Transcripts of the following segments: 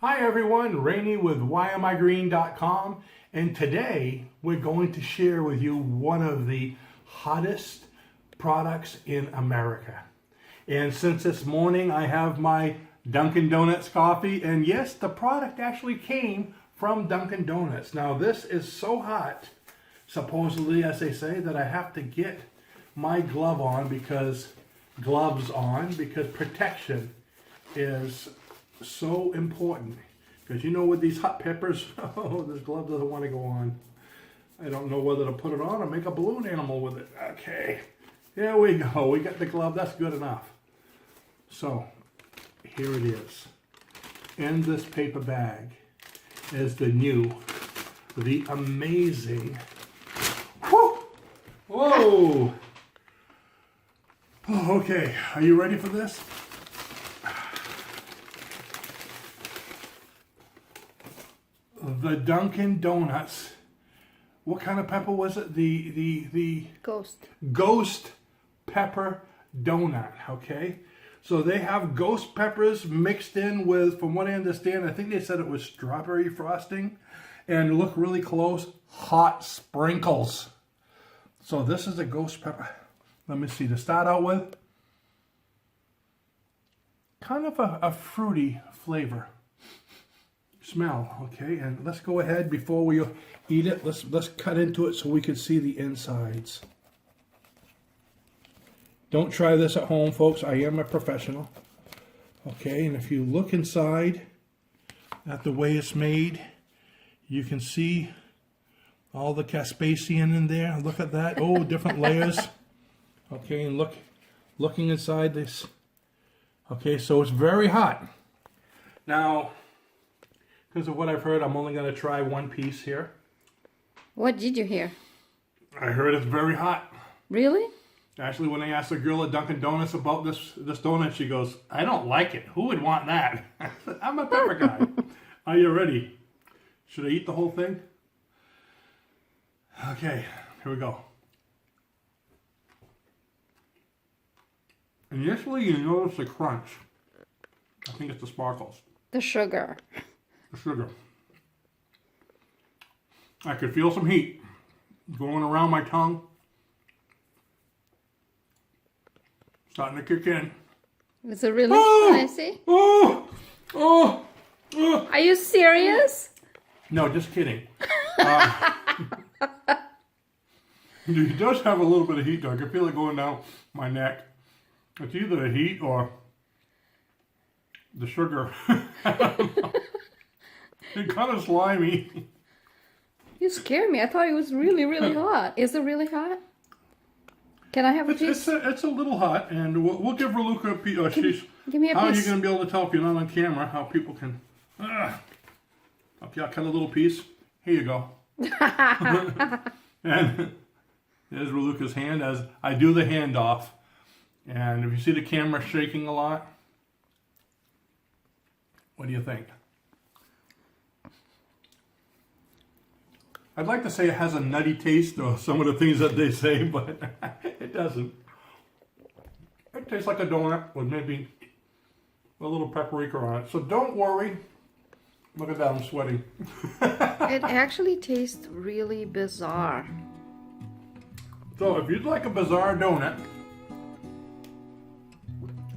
Hi everyone, Rene with whyamigreen.com, and today we're going to share with you one of the hottest products in America. And since this morning I have my Dunkin' Donuts coffee, and yes, the product actually came from Dunkin' Donuts. Now this is so hot, supposedly as they say, that I have to get my gloves on because protection is so important. Because you know, with these hot peppers, oh, this glove doesn't want to go on. I don't know whether to put it on or make a balloon animal with it. Okay, here we go. We got the glove. That's good enough. So here it is. In this paper bag is the amazing, whoo, whoa. Oh, okay, are you ready for this? The Dunkin' Donuts. What kind of pepper was it? The Ghost pepper donut. Okay, so they have ghost peppers mixed in with, from what I understand, I think they said it was strawberry frosting, and look really close, hot sprinkles. So this is a ghost pepper. Let me see. To start out with, kind of a fruity flavor. Smell, okay, and let's go ahead before we eat it. Let's cut into it so we can see the insides. Don't try this at home, folks. I am a professional. Okay, and if you look inside at the way it's made, you can see all the Caspasian in there. Look at that. Oh, different layers. Okay, and looking inside this. Okay, so it's very hot. Now, because of what I've heard, I'm only going to try one piece here. What did you hear? I heard it's very hot. Really? Actually, when I asked the girl at Dunkin' Donuts about this donut, she goes, "I don't like it. Who would want that?" I said, "I'm a pepper guy." Are you ready? Should I eat the whole thing? Okay, here we go. Initially, you notice the crunch. I think it's the sparkles. The sugar. The sugar. I could feel some heat going around my tongue. Starting to kick in. Is it really spicy? Oh! Oh! Oh! Are you serious? No, just kidding. It does have a little bit of heat though. I can feel it going down my neck. It's either the heat or the sugar. I don't know. It's kind of slimy. You scared me. I thought it was really, really hot. Is it really hot? Can I have a piece? It's a little hot, and we'll give Raluca a piece. Give me a how piece. Are you going to be able to tell if you're not on camera how people can... Okay, I'll cut a little piece. Here you go. And there's Raluca's hand as I do the handoff. And if you see the camera shaking a lot, what do you think? I'd like to say it has a nutty taste or some of the things that they say, but it doesn't. It tastes like a donut with maybe a little paprika on it. So don't worry. Look at that, I'm sweating. It actually tastes really bizarre. So if you'd like a bizarre donut,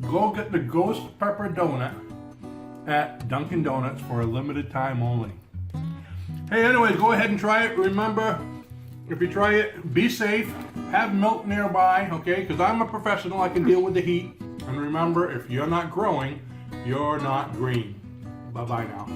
go get the Ghost Pepper Donut at Dunkin' Donuts for a limited time only. Hey, anyways, go ahead and try it. Remember, if you try it, be safe. Have milk nearby, okay? Because I'm a professional. I can deal with the heat. And remember, if you're not growing, you're not green. Bye-bye now.